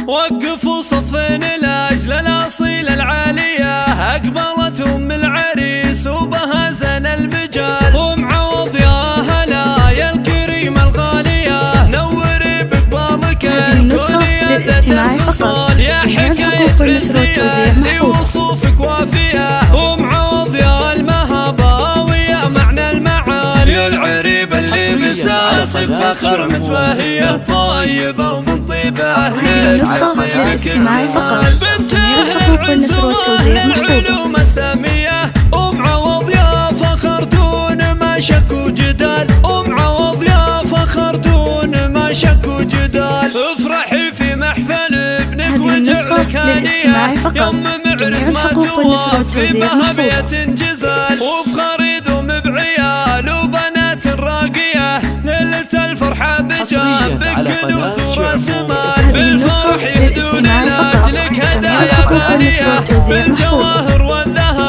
وقفوا صفين لاجل الاصيل العاليه، اقبلت ام العريس وبها زن المجال. ومعوض يا هلا يا الكريمه الغاليه، نوري بقبالك الكل يا ذات الخصال. يا حكايه عزيه لوصوفك وافيه، ومعوض يا المهابه ويا معنى المعالي. يا العريب اللي بساسك فخر متباهيه، طيبه ومن طيبه اهلك اكتمال. بنت اهل العز واهل العلوم الساميه، ومعوض يا فخر دون ما شك وجدال. ومعوض يا فخر دون ما شك وجدال. افرحي في محفل ابنك واجعلك هنيه، يوم معرس ما توفي بهبية جزال. وفخري دوم بعيال وبنات راقيه، ليلة الفرحة بجنبك كنوز وراس مال. بالفرح يهدون لاجلك هدايا غاليه، بالجواهر والذهب